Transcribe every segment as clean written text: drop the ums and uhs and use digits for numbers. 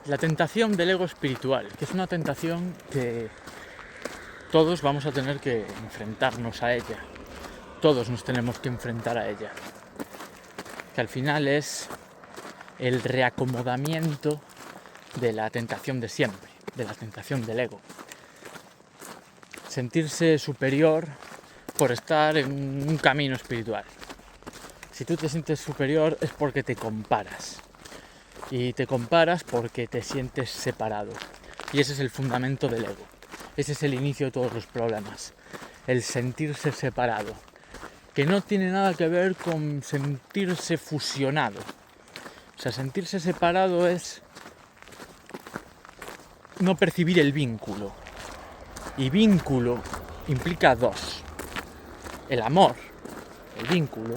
La tentación del ego espiritual, que es una tentación que todos vamos a tener que enfrentarnos a ella. Todos nos tenemos que enfrentar a ella. Que al final es el reacomodamiento de la tentación de siempre, de la tentación del ego. Sentirse superior por estar en un camino espiritual. Si tú te sientes superior es porque te comparas. Y te comparas porque te sientes separado. Y ese es el fundamento del ego. Ese es el inicio de todos los problemas. El sentirse separado. Que no tiene nada que ver con sentirse fusionado. O sea, sentirse separado es no percibir el vínculo. Y vínculo implica dos. El amor, el vínculo,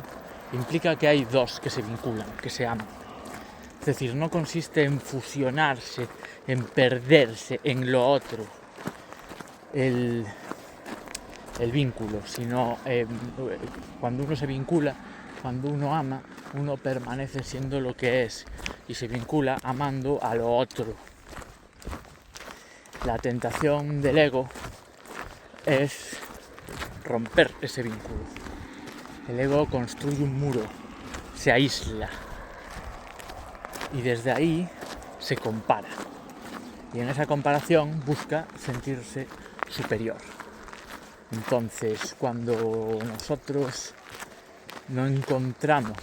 implica que hay dos que se vinculan, que se aman. Es decir, no consiste en fusionarse, en perderse en lo otro, el vínculo, sino cuando uno se vincula, cuando uno ama, uno permanece siendo lo que es y se vincula amando a lo otro. La tentación del ego es romper ese vínculo. El ego construye un muro, se aísla y desde ahí se compara. Y en esa comparación busca sentirse superior. Entonces, cuando nosotros no encontramos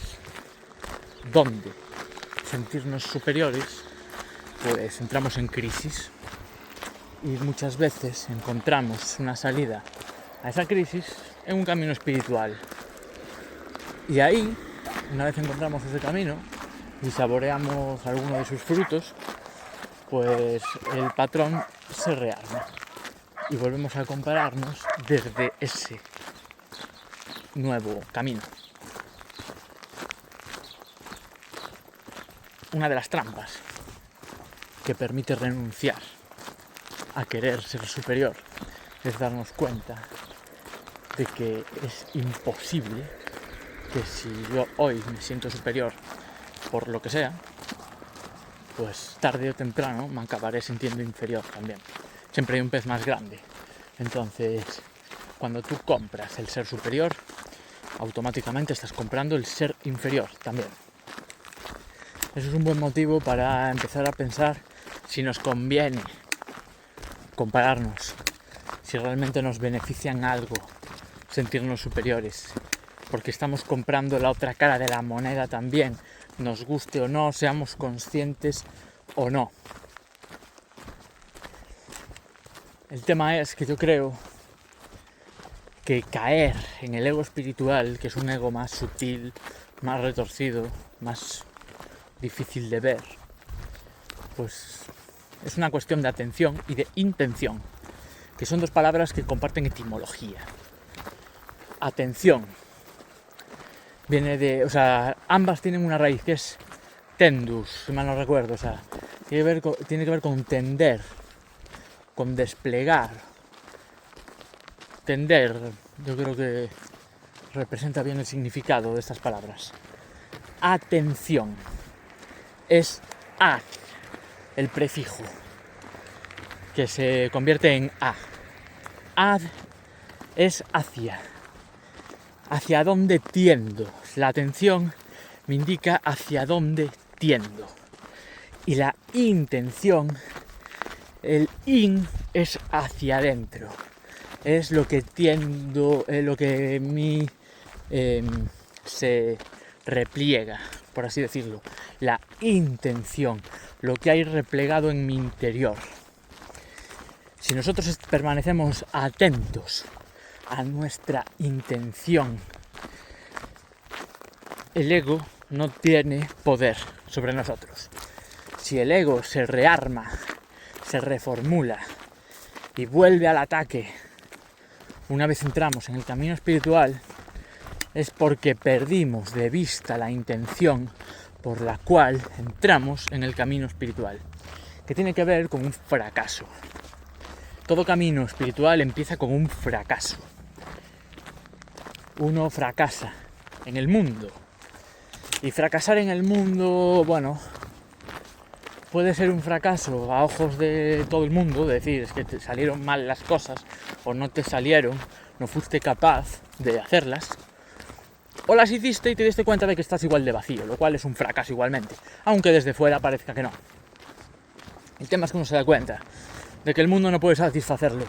dónde sentirnos superiores, pues entramos en crisis y muchas veces encontramos una salida a esa crisis en un camino espiritual. Y ahí, una vez encontramos ese camino y saboreamos alguno de sus frutos, pues el patrón se rearma y volvemos a compararnos desde ese nuevo camino. Una de las trampas que permite renunciar a querer ser superior es darnos cuenta de que es imposible que si yo hoy me siento superior por lo que sea, pues tarde o temprano me acabaré sintiendo inferior también. Siempre hay un pez más grande. Entonces, cuando tú compras el ser superior, automáticamente estás comprando el ser inferior también. Eso es un buen motivo para empezar a pensar si nos conviene compararnos, si realmente nos beneficia en algo sentirnos superiores, porque estamos comprando la otra cara de la moneda también, nos guste o no, seamos conscientes o no. El tema es que yo creo que caer en el ego espiritual, que es un ego más sutil, más retorcido, más difícil de ver, pues es una cuestión de atención y de intención, que son dos palabras que comparten etimología. Atención viene de, o sea, ambas tienen una raíz que es tendus, si mal no recuerdo, o sea, tiene que ver con tender, con desplegar. Tender, yo creo que representa bien el significado de estas palabras. Atención es ad, el prefijo, que se convierte en a. Ad es hacia dónde tiendo. La atención me indica hacia dónde tiendo. Y la intención, el in es hacia adentro. Es lo que tiendo, lo que en mí se repliega, por así decirlo. La intención, lo que hay replegado en mi interior. Si nosotros permanecemos atentos a nuestra intención, el ego no tiene poder sobre nosotros. Si el ego se rearma, se reformula y vuelve al ataque una vez entramos en el camino espiritual, es porque perdimos de vista la intención por la cual entramos en el camino espiritual, que tiene que ver con un fracaso. Todo camino espiritual empieza con un fracaso. Uno fracasa en el mundo. Y fracasar en el mundo, bueno, puede ser un fracaso a ojos de todo el mundo, decir, es que te salieron mal las cosas, o no te salieron, no fuiste capaz de hacerlas, o las hiciste y te diste cuenta de que estás igual de vacío, lo cual es un fracaso igualmente, aunque desde fuera parezca que no. El tema es que uno se da cuenta de que el mundo no puede satisfacerlo,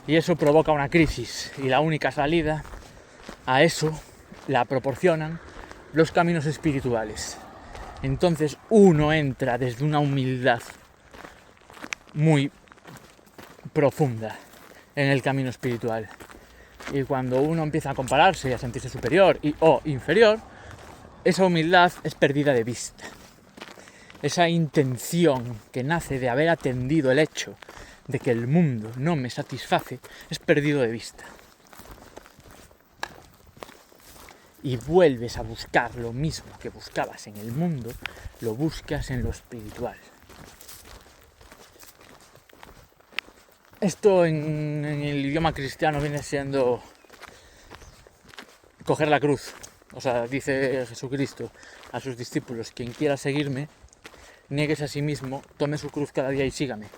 y eso provoca una crisis, y la única salida a eso la proporcionan los caminos espirituales. Entonces uno entra desde una humildad muy profunda en el camino espiritual. Y cuando uno empieza a compararse y a sentirse superior o inferior, esa humildad es perdida de vista. Esa intención que nace de haber atendido el hecho de que el mundo no me satisface es perdido de vista. Y vuelves a buscar lo mismo que buscabas en el mundo, lo buscas en lo espiritual. Esto en el idioma cristiano viene siendo coger la cruz. O sea, dice Jesucristo a sus discípulos: quien quiera seguirme, nieguese a sí mismo, tome su cruz cada día y sígame.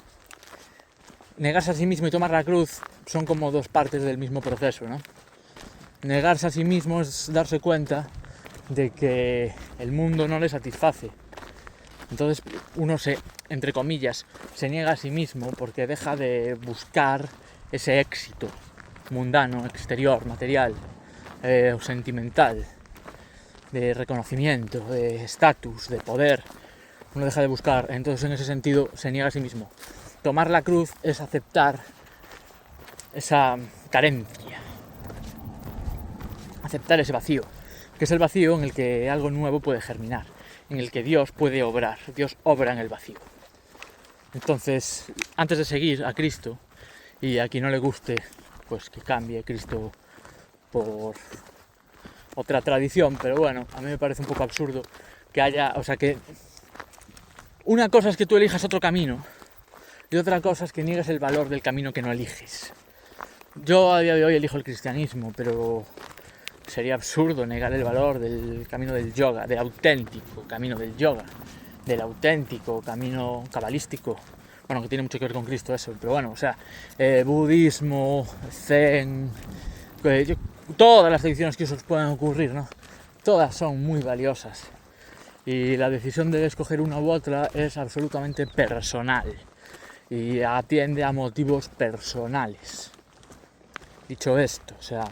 Negarse a sí mismo y tomar la cruz son como dos partes del mismo proceso, ¿no? Negarse a sí mismo es darse cuenta de que el mundo no le satisface. Entonces uno entre comillas, se niega a sí mismo porque deja de buscar ese éxito mundano, exterior, material, o sentimental, de reconocimiento, de estatus, de poder. Uno deja de buscar, entonces en ese sentido se niega a sí mismo. Tomar la cruz es aceptar esa carencia, aceptar ese vacío, que es el vacío en el que algo nuevo puede germinar, en el que Dios puede obrar, Dios obra en el vacío. Entonces, antes de seguir a Cristo, y a quien no le guste, pues que cambie Cristo por otra tradición, pero bueno, a mí me parece un poco absurdo que haya, o sea, que una cosa es que tú elijas otro camino y otra cosa es que niegues el valor del camino que no eliges. Yo a día de hoy elijo el cristianismo, pero sería absurdo negar el valor del camino del yoga, del auténtico camino del yoga, del auténtico camino cabalístico. Bueno, que tiene mucho que ver con Cristo eso, pero bueno, o sea, budismo, zen, todas las tradiciones que os puedan ocurrir, ¿no? Todas son muy valiosas. Y la decisión de escoger una u otra es absolutamente personal y atiende a motivos personales. Dicho esto, o sea,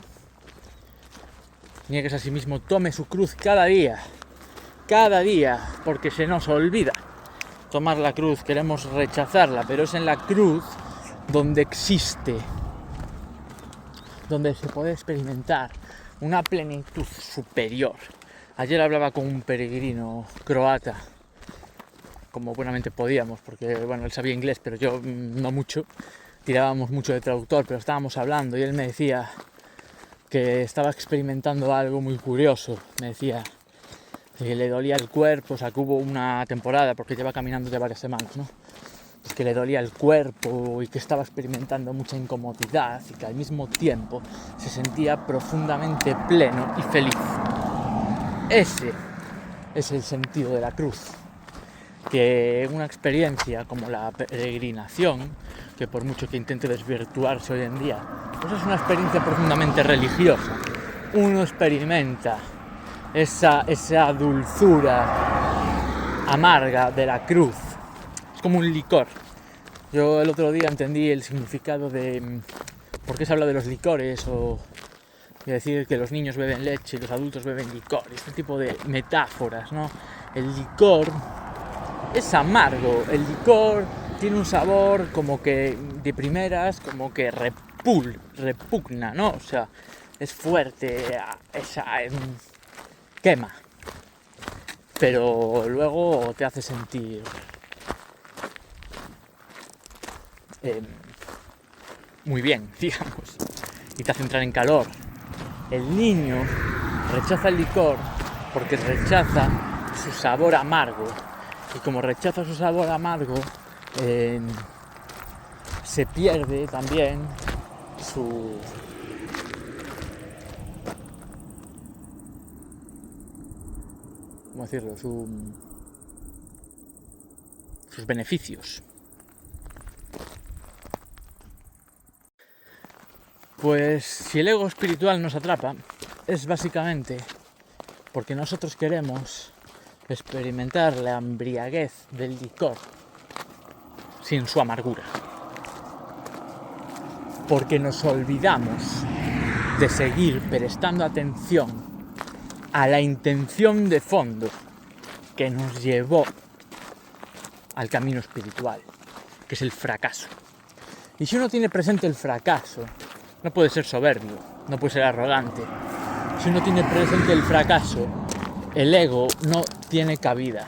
niegues a sí mismo, tome su cruz cada día, porque se nos olvida tomar la cruz, queremos rechazarla, pero es en la cruz donde existe, donde se puede experimentar una plenitud superior. Ayer hablaba con un peregrino croata, como buenamente podíamos, porque bueno, él sabía inglés, pero yo no mucho, tirábamos mucho de traductor, pero estábamos hablando y él me decía que estaba experimentando algo muy curioso. Me decía que le dolía el cuerpo, o sea, que hubo una temporada, porque lleva caminando ya varias semanas, ¿no? Pues que le dolía el cuerpo y que estaba experimentando mucha incomodidad y que al mismo tiempo se sentía profundamente pleno y feliz. Ese es el sentido de la cruz. Que una experiencia como la peregrinación, que por mucho que intente desvirtuarse hoy en día, pues es una experiencia profundamente religiosa. Uno experimenta esa dulzura amarga de la cruz. Es como un licor. Yo el otro día entendí el significado de por qué se habla de los licores, o de decir que los niños beben leche y los adultos beben licor, este tipo de metáforas, ¿no? El licor es amargo, el licor tiene un sabor como que de primeras, como que repugna, ¿no? O sea, es fuerte, quema, pero luego te hace sentir muy bien, digamos, y te hace entrar en calor. El niño rechaza el licor porque rechaza su sabor amargo, y como rechaza su sabor amargo, se pierde también su ¿cómo decirlo? sus beneficios. Pues si el ego espiritual nos atrapa, es básicamente porque nosotros queremos experimentar la embriaguez del licor sin su amargura. Porque nos olvidamos de seguir prestando atención a la intención de fondo que nos llevó al camino espiritual, que es el fracaso. Y si uno tiene presente el fracaso, no puede ser soberbio, no puede ser arrogante. Si uno tiene presente el fracaso, el ego no tiene cabida.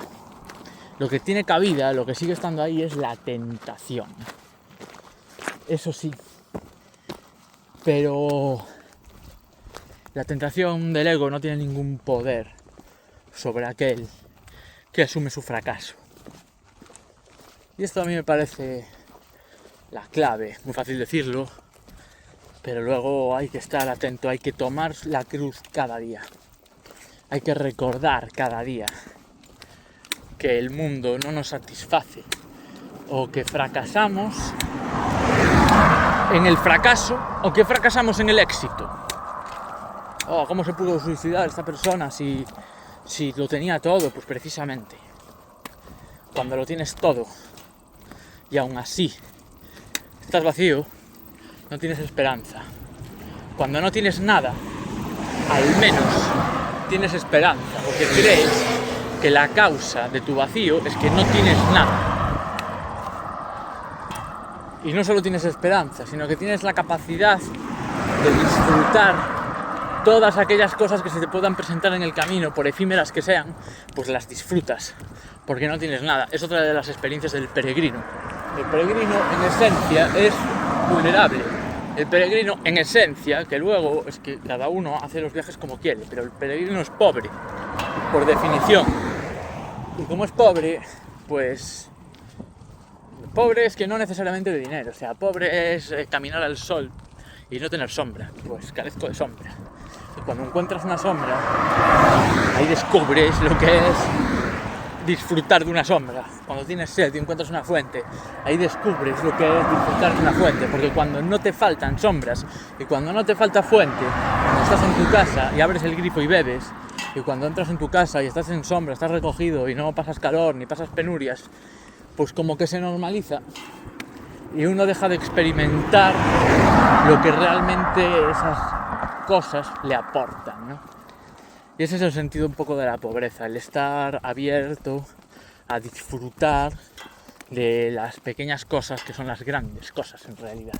Lo que tiene cabida, lo que sigue estando ahí es la tentación. Eso sí. Pero la tentación del ego no tiene ningún poder sobre aquel que asume su fracaso. Y esto a mí me parece la clave, muy fácil decirlo, pero luego hay que estar atento, hay que tomar la cruz cada día. Hay que recordar cada día que el mundo no nos satisface o que fracasamos en el fracaso o que fracasamos en el éxito. Oh, ¿cómo se pudo suicidar esta persona si lo tenía todo? Pues precisamente, cuando lo tienes todo y aún así estás vacío, no tienes esperanza. Cuando no tienes nada, al menos tienes esperanza, porque crees que la causa de tu vacío es que no tienes nada. Y no solo tienes esperanza, sino que tienes la capacidad de disfrutar todas aquellas cosas que se te puedan presentar en el camino, por efímeras que sean, pues las disfrutas, porque no tienes nada. Es otra de las experiencias del peregrino. El peregrino, en esencia, es vulnerable. El peregrino, en esencia, que luego es que cada uno hace los viajes como quiere, pero el peregrino es pobre, por definición. Y como es pobre, pues pobre es que no necesariamente de dinero, o sea, pobre es caminar al sol y no tener sombra, pues carezco de sombra. Y cuando encuentras una sombra, ahí descubres lo que es disfrutar de una sombra. Cuando tienes sed y encuentras una fuente, ahí descubres lo que es disfrutar de una fuente, porque cuando no te faltan sombras y cuando no te falta fuente, cuando estás en tu casa y abres el grifo y bebes, y cuando entras en tu casa y estás en sombra, estás recogido y no pasas calor ni pasas penurias, pues como que se normaliza y uno deja de experimentar lo que realmente esas cosas le aportan, ¿no? Y ese es el sentido un poco de la pobreza, el estar abierto a disfrutar de las pequeñas cosas que son las grandes cosas en realidad.